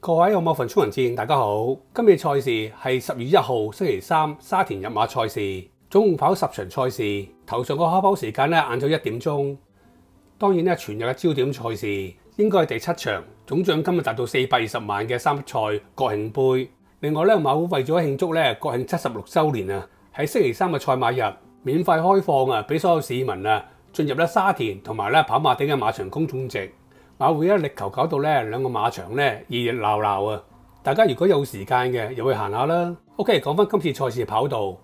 各位有冇份聰人戰，大家好。今日賽事係10月1號星期三沙田日馬賽事，總共跑10場賽事。頭上個開跑時間咧晏晝1點鐘。當然咧，全日嘅焦點賽事應該係第7場，總獎金達到420萬嘅三賽國慶杯。另外咧，馬會為咗慶祝咧國慶76週年啊，喺星期三嘅賽馬日免費開放啊，俾所有市民啊進入咧沙田同埋咧跑馬地嘅馬場公眾席。馬會咧力求搞到咧兩個馬場咧熱熱鬧鬧啊！大家如果有時間嘅，又去行下啦。OK， 講翻今次賽事跑道。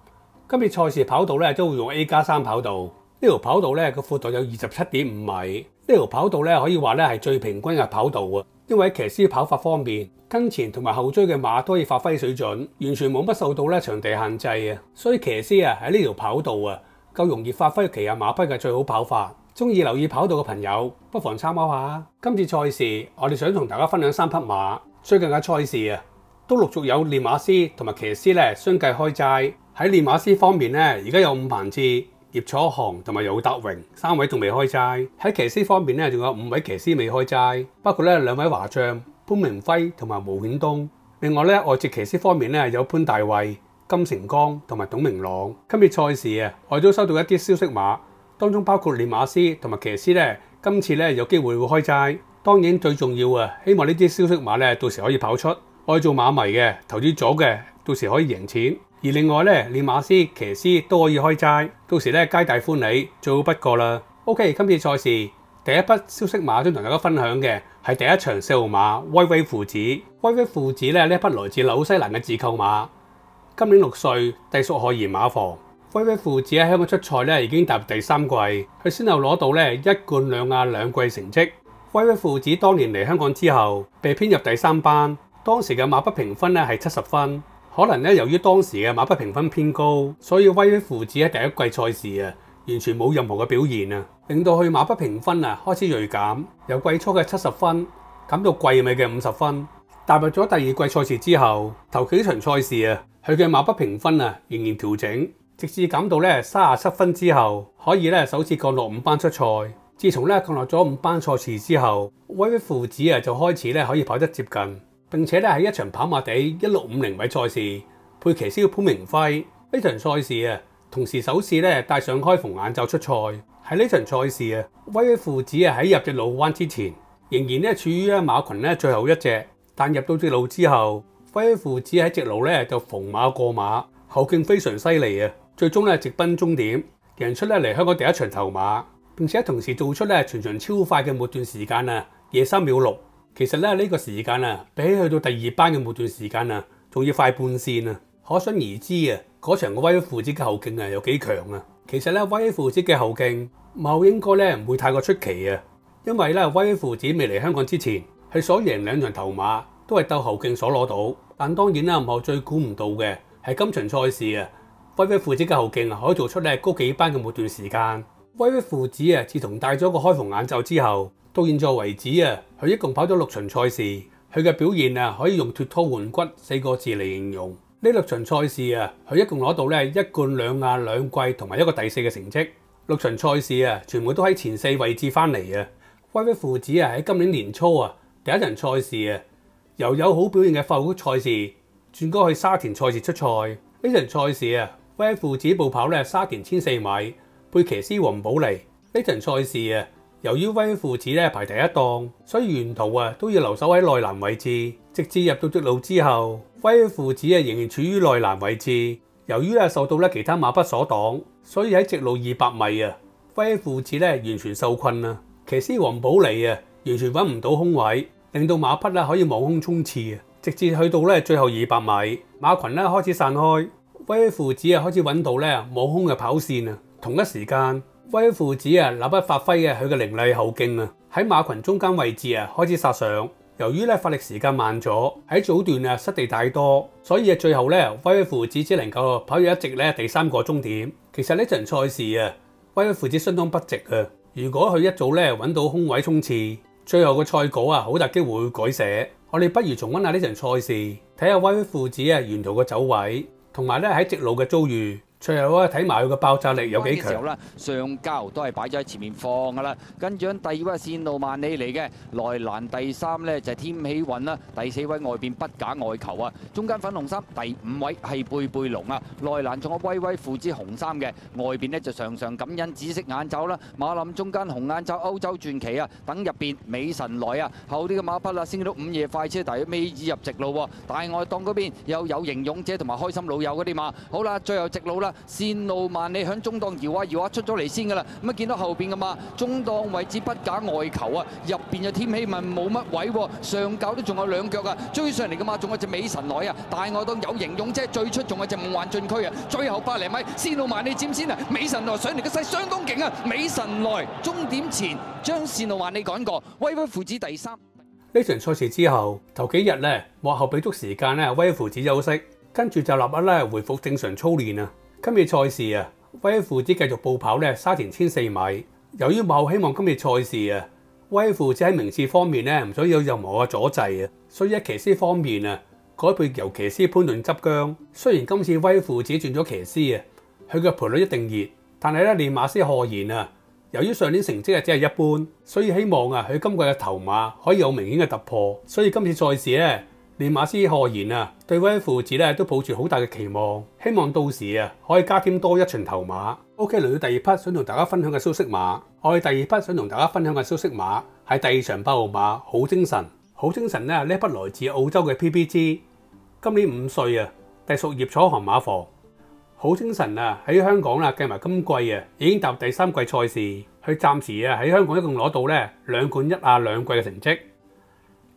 今次賽事跑道咧都會用 A+3 跑道。呢條跑道咧個闊度有27.5米。呢條跑道咧可以話咧係最平均嘅跑道啊！因為喺騎師跑法方面，跟前同埋後追嘅馬都可以發揮水準，完全冇乜受到咧場地限制啊！所以騎師啊喺呢條跑道啊夠容易發揮旗下馬匹嘅最好跑法。中意留意跑道嘅朋友，不妨參考下。今次賽事，我哋想同大家分享3匹馬。最近嘅賽事啊，都陸續有練馬師同埋騎師咧相繼開齋。喺練馬師方面咧，而家有伍鵬志、葉楚航同埋尤達榮3位仲未開齋。喺騎師方面咧，仲有5位騎師未開齋，包括咧2位華將潘明輝同埋毛顯東。另外咧，外籍騎師方面咧有潘大衛、金成江同埋董明朗。今次賽事啊，我哋都收到一啲消息馬。當中包括練馬師同埋騎師咧，今次咧有機會會開齋。當然最重要啊，希望呢啲消息馬咧到時可以跑出。愛做馬迷嘅、投資咗嘅，到時可以贏錢。而另外咧，練馬師、騎師都可以開齋，到時咧皆大歡喜，最好不過啦。OK， 今次賽事第一匹消息馬想同大家分享嘅係第一場4號馬威威父子。威威父子咧呢一匹來自紐西蘭嘅自購馬，今年6歲，隸屬荷賢馬房。威威父子喺香港出賽咧已經踏入第3季，佢先後攞到咧1冠2亞2季成績。威威父子當年嚟香港之後，被編入第3班，當時嘅馬匹評分咧係70分。可能咧由於當時嘅馬匹評分偏高，所以威威父子喺第1季賽事啊完全冇任何嘅表現啊，令到佢馬匹評分啊開始銳減，由季初嘅70分減到季尾嘅50分。踏入咗第2季賽事之後，頭幾場賽事啊，佢嘅馬匹評分啊仍然調整。直至減到咧37分之後，可以咧首次降落5班出賽。自從咧降落咗5班賽事之後，威威父子啊就開始咧可以跑得接近，並且咧喺一場跑馬地1650米賽事，配騎師潘明輝呢場賽事啊，同時首次咧戴上開篷眼罩出賽。喺呢場賽事啊，威威父子啊喺入直路彎之前，仍然咧處於咧馬群咧最後一隻，但入到直路之後，威威父子喺直路咧就逢馬過馬，後勁非常犀利啊！最終咧直奔終點，贏出咧嚟香港第1場頭馬，並且同時做出咧全場超快嘅末段時間啊，夜3秒6。其實咧呢個時間啊，比起去到第2班嘅末段時間啊，仲要快半線啊！可想而知啊，嗰場嘅威威父子嘅後勁啊有幾強啊！其實咧威威父子嘅後勁，冇應該咧唔會太過出奇啊，因為咧威威父子未嚟香港之前，係所贏2場頭馬都係鬥後勁所攞到。但當然啦，冇最估唔到嘅係今場賽事啊。威威父子嘅後勁可以做出咧高幾班嘅末段時間。威威父子啊，自從戴咗個開篷眼罩之後，到現在為止啊，佢一共跑咗6場賽事，佢嘅表現啊可以用脫胎換骨4個字嚟形容。呢6場賽事啊，佢一共攞到咧1冠2亞2季同埋一個第4嘅成績。6場賽事啊，全部都喺前4位置翻嚟啊。威威父子啊喺今年年初啊第1場賽事啊，由有好表現嘅法國賽事轉過去沙田賽事出賽。呢場賽事啊，威威父子步跑咧沙田1004米，配騎師黃寶嚟。呢場賽事啊，由於威威父子咧排第1檔，所以沿途啊都要留守喺內欄位置，直至入到直路之後，威威父子啊仍然處於內欄位置。由於受到咧其他馬匹所擋，所以喺直路200米啊，威威父子咧完全受困啊。騎師黃寶嚟啊，完全揾唔到空位，令到馬匹咧可以望空衝刺啊。直至去到咧最後200米，馬群咧開始散開。威威父子啊開始揾到咧網空嘅跑線啊，同一時間威威父子啊立不發揮嘅佢嘅凌厲後勁啊，喺馬群中間位置啊開始殺上。由於咧發力時間慢咗，喺早段啊失地太多，所以最後咧威威父子只能夠跑咗一直咧第3個終點。其實呢場賽事啊，威威父子相當不值啊。如果佢一早咧揾到空位衝刺，最後嘅賽果啊好大機會會改寫。我哋不如重溫下呢場賽事，睇下威威父子啊沿途嘅走位。同埋咧喺直路嘅遭遇，最後咧睇埋佢個爆炸力有幾強。上交都係擺咗喺前面放噶啦，跟住第2位線路萬里嚟嘅，內欄第3呢就係添喜運啦，第4位外邊不假外求啊，中間粉紅衫第5位係貝貝龍啊，內欄仲有威威父子紅衫嘅，外邊呢就常常感恩紫色眼罩啦，馬林中間紅眼罩歐洲傳奇啊，等入邊美神來啊，後啲嘅馬匹啦先見到午夜快車大約尾二入直路喎，大外檔嗰邊又有型勇者同埋開心老友嗰啲馬，好啦，最後直路啦，線路萬里響中檔搖下搖下出咗嚟先噶啦，咁啊見到後邊嘅馬中檔位置不假外求啊，入邊就添喜問冇乜位喎，上較都仲有2腳啊，追上嚟嘅馬仲有隻美神來啊，大外檔有型勇者最出仲有隻夢幻進區啊，最後100零米線路萬里佔先啊，美神來上嚟嘅勢相當勁啊，美神來終點前將線路萬里趕過，威威父子第3。呢場賽事之後，頭幾日咧幕後俾足時間咧威威父子休息，跟住就立刻咧回復正常操練啊。今日賽事啊，威威父子繼續步跑咧沙田1004米。由於幕後希望今日賽事啊，威威父子喺名次方面咧唔想有任何嘅阻滯啊，所以喺騎師方面啊，改配由騎師潘頓執韁。雖然今次威威父子轉咗騎師啊，佢嘅賠率一定熱，但係咧練馬師賀賢啊，由於上年成績只係一般，所以希望啊佢今季嘅頭馬可以有明顯嘅突破。所以今次賽事咧，練馬師賀賢啊對威威父子咧都抱住好大嘅期望，希望到時啊可以加添多一場頭馬。OK， 嚟到第2匹想同大家分享嘅消息馬，我哋第2匹想同大家分享嘅消息馬係第2場8號馬好精神。好精神咧呢一匹來自澳洲嘅 PPG， 今年5歲啊，隸屬葉楚航馬房。好精神啊！喺香港啦，計埋今季啊，已經踏入第3季賽事。佢暫時啊喺香港一共攞到咧2冠1亞2季嘅成績。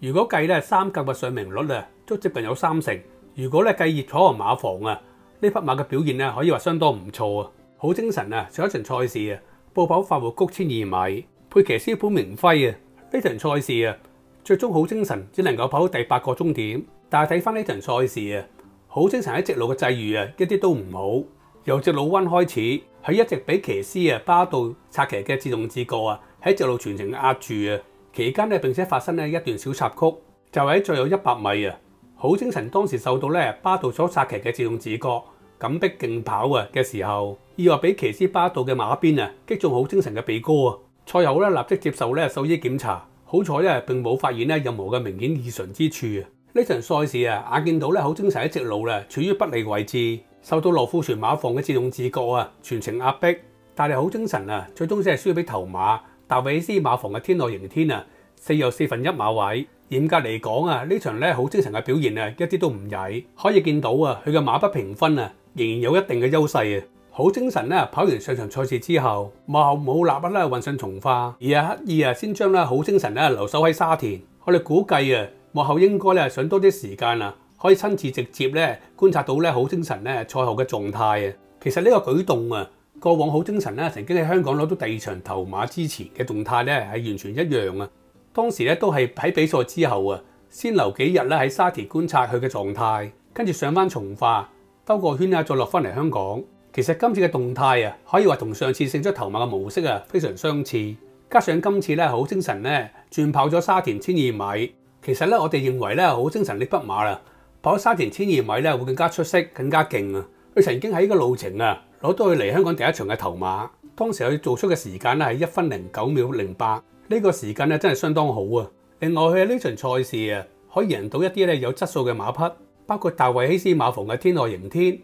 如果計咧3甲嘅上名率啊，都接近有30%。如果咧計葉楚航馬房啊，呢匹馬嘅表現咧可以話相當唔錯啊！好精神啊！上一場賽事啊，步跑快活谷1002米，配騎師潘明輝啊，呢場賽事啊，最終好精神只能夠跑到第8個終點。但係睇翻呢場賽事啊，好精神喺直路嘅際遇啊，一啲都唔好。由直路彎開始，佢一直俾騎師啊巴道策騎嘅自動自覺啊喺直路全程壓住啊。期間咧並且發生咧一段小插曲，就喺最後100米啊，好精神當時受到咧巴道所策騎嘅自動自覺緊逼競跑啊嘅時候，意外俾騎師巴道嘅馬鞭啊擊中好精神嘅鼻哥啊。賽後咧立即接受咧獸醫檢查，好彩咧並冇發現咧任何嘅明顯異常之處啊。呢場賽事啊，眼見到咧好精神喺直路咧處於不利位置，受到羅富全馬房嘅自動自覺啊全程壓迫，但係好精神啊最終只係輸俾頭馬達維斯馬房嘅天內迎天啊，4又1/4馬位。嚴格嚟講啊，呢場咧好精神嘅表現啊一啲都唔曳，可以見到啊佢嘅馬匹評分啊仍然有一定嘅優勢啊。好精神咧跑完上場賽事之後，幕後冇立刻咧運上從化，而係刻意啊先將咧好精神咧留守喺沙田。我哋估計啊幕後應該咧想多啲時間啊，可以親自直接咧觀察到咧好精神咧賽後嘅狀態啊。其實呢個舉動啊，過往好精神咧曾經喺香港攞到第2場頭馬之前嘅動態咧係完全一樣啊。當時咧都係喺比賽之後啊，先留幾日咧喺沙田觀察佢嘅狀態，跟住上翻從化兜個圈啊，再落翻嚟香港。其實今次嘅動態啊，可以話同上次勝出頭馬嘅模式啊非常相似。加上今次咧好精神咧轉跑咗沙田1002米，其實咧我哋認為咧好精神呢匹馬啦，跑沙田1002米咧會更加出色、更加勁啊！佢曾經喺呢個路程啊攞到佢嚟香港第1場嘅頭馬，當時佢做出嘅時間咧係1分09秒08，呢個時間咧真係相當好啊！另外佢喺呢場賽事啊可以贏到一啲咧有質素嘅馬匹，包括大衛希斯馬房嘅天內迎天、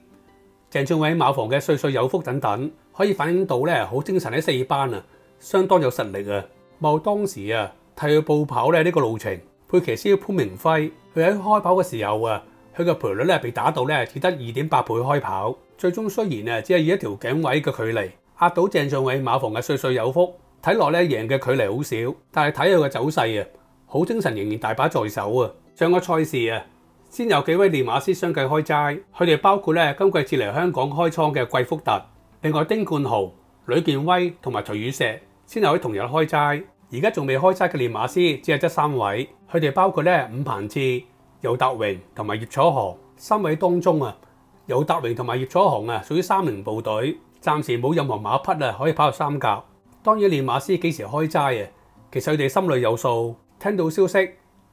鄭俊偉馬房嘅歲歲有福等等，可以反映到咧好精神喺4班啊，相當有實力啊！冇當時啊替佢步跑咧呢個路程，配騎師潘明輝，佢喺開跑嘅時候啊，佢嘅賠率咧被打到咧只得2.8倍開跑，最終雖然啊只係以一條頸位嘅距離壓到鄭俊偉馬房嘅歲歲有福，睇落咧贏嘅距離好少，但係睇佢嘅走勢啊，好精神仍然大把在手啊！上個賽事啊，先有幾位練馬師相繼開齋，佢哋包括咧今季至嚟香港開倉嘅季福特，另外丁冠豪、呂健威同埋徐宇石先有喺同日開齋。而家仲未開齋嘅練馬師只係得3位，佢哋包括咧伍鵬志、尤達榮同埋葉楚航。3位當中啊，尤達榮同埋葉楚航啊屬於3名部隊，暫時冇任何馬匹啊可以跑入3甲。當然練馬師幾時開齋啊，其實佢哋心裏有數。聽到消息，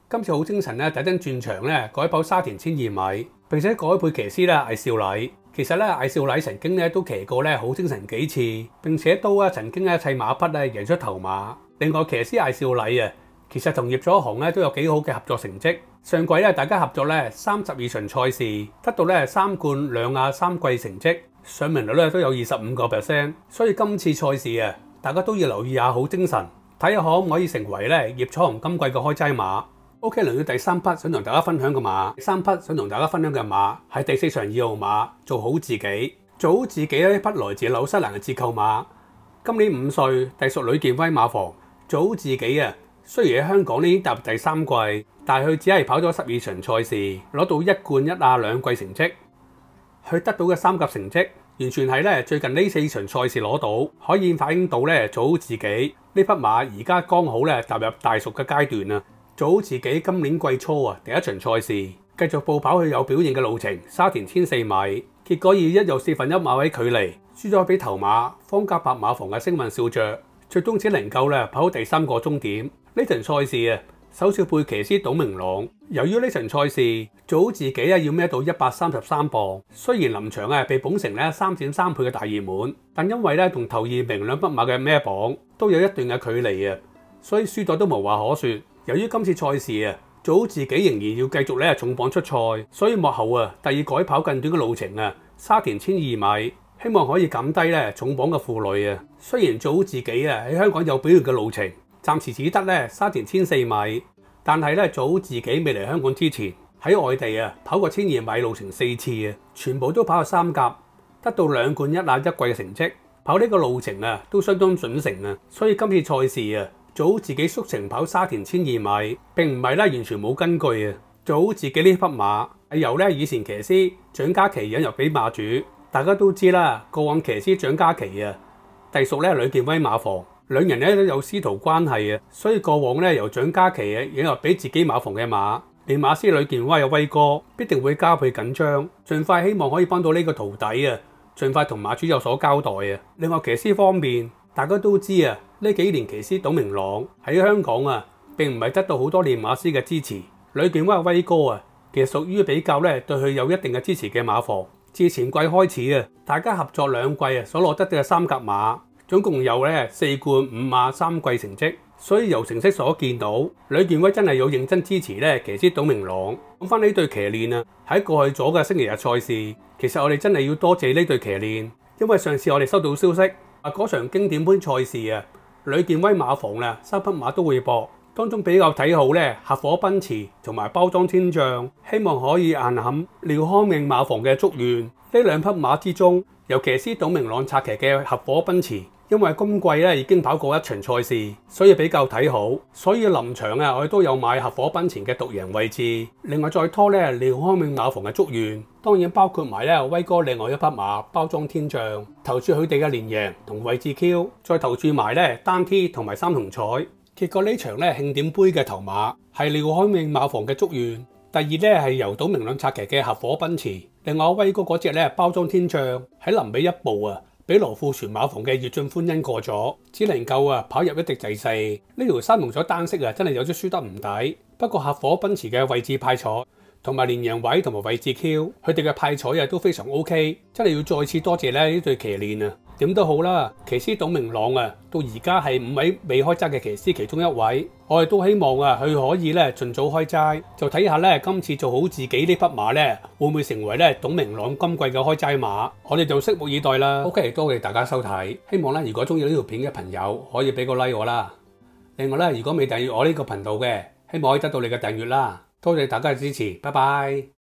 今次好精神咧，特登轉場咧改跑沙田1002米，並且改配騎師咧係少禮。其實咧，艾少禮曾經咧都騎過咧好精神幾次，並且都曾經咧砌馬匹咧贏出頭馬。另外，騎師艾少禮啊，其實同葉佐雄咧都有幾好嘅合作成績。上季咧大家合作咧32場賽事，得到咧3冠2亞3季成績，上名率咧都有25%。所以今次賽事啊，大家都要留意下好精神，睇下可唔可以成為咧葉佐雄今季嘅開齋馬。OK， 嚟到第3匹想同大家分享嘅馬，第3匹想同大家分享嘅馬係第4場2號馬做好自己。做好自己呢匹來自紐西蘭嘅折扣馬，今年5歲，隸屬呂健威馬房。做好自己啊，雖然喺香港呢已經踏入第3季，但係佢只係跑咗12場賽事，攞到1冠1亞2季成績。佢得到嘅3甲成績，完全係咧最近呢4場賽事攞到，可以反映到咧做好自己呢匹馬而家剛好咧踏入大熟嘅階段啊！做好自己今年季初啊第1場賽事，繼續步跑佢有表現嘅路程沙田1004米，結果以1又4分1馬位距離輸咗俾頭馬方家伯馬房嘅星運笑着，最終只能夠咧跑到第3個終點。呢場賽事啊，首少配騎師董明朗，由於呢場賽事做好自己啊要孭到133磅，雖然臨場被捧成咧3.3倍嘅大熱門，但因為咧同頭2名2匹馬嘅孭磅都有一段嘅距離啊，所以輸咗都無話可說。由於今次賽事啊，做好自己仍然要繼續咧重磅出賽，所以幕後啊第二改跑更短嘅路程啊，沙田1002米，希望可以減低咧重磅嘅負累啊。雖然做好自己啊喺香港有表現嘅路程，暫時只得咧沙田1004米，但係咧做好自己未嚟香港之前喺外地啊跑過1002米路程4次啊，全部都跑過3甲，得到2冠1亞1季嘅成績。跑呢個路程啊都相當準成啊，所以今次賽事啊，做好自己速程跑沙田1002米，並唔係咧完全冇根據啊！做好自己呢匹馬係由咧以前騎師蔣家琪引入俾馬主，大家都知啦。過往騎師蔣家琪啊，隸屬咧呂健威馬房，兩人咧都有師徒關係啊，所以過往咧由蔣家琪引入俾自己馬房嘅馬，連馬師呂健威嘅威哥必定會加倍緊張，盡快希望可以幫到呢個徒弟啊，盡快同馬主有所交代啊！另外騎師方面，大家都知啊。呢幾年騎師董明朗喺香港啊，並唔係得到好多練馬師嘅支持。呂健威嘅威哥啊，其實屬於比較咧對佢有一定嘅支持嘅馬房。自前季開始啊，大家合作2季啊，所攞得嘅3甲馬，總共有咧4冠5亞3季成績。所以由成績所見到，呂健威真係有認真支持咧騎師董明朗。講翻呢對騎練啊，喺過去咗嘅星期日賽事，其實我哋真係要多謝呢對騎練，因為上次我哋收到消息啊，嗰場經典杯賽事啊。呂健威馬房啦，3匹馬都會搏，當中比較睇好咧合夥奔馳同埋包裝天象，希望可以硬撼廖康永馬房嘅祝願。呢2匹馬之中，由騎師董明朗策騎嘅合夥奔馳，因為今季咧已經跑過1場賽事，所以比較睇好，所以臨場啊我哋都有買合夥奔馳嘅獨贏位置。另外再拖咧廖康永馬房嘅祝願，當然包括埋咧威哥另外1匹馬包裝天象，投注佢哋嘅連贏同位置 Q， 再投注埋咧單 T 同埋3重彩。結果呢場咧慶典杯嘅頭馬係廖康永馬房嘅祝願，第2咧係由董明朗策騎嘅合夥奔馳，另外威哥嗰隻咧包裝天象喺臨尾1步啊，俾羅富全馬房嘅葉俊歡因過咗，只能夠啊跑入一滴制四。呢條3龍彩單色啊，真係有啲輸得唔抵。不過合夥奔馳嘅位置派彩同埋連贏位同埋位置 Q， 佢哋嘅派彩啊都非常 OK， 真係要再次多謝咧呢對騎練啊！點都好啦，騎師董明朗啊，到而家係5位未開齋嘅騎師其中1位，我哋都希望啊佢可以咧盡早開齋，就睇下咧今次做好自己呢匹馬咧會唔會成為咧董明朗今季嘅開齋馬，我哋就拭目以待啦。OK， 多謝大家收睇，希望咧如果中意呢條片嘅朋友可以俾個 like 我啦。另外咧，如果未訂閱我呢個頻道嘅，希望可以得到你嘅訂閱啦。多謝大家嘅支持，拜拜。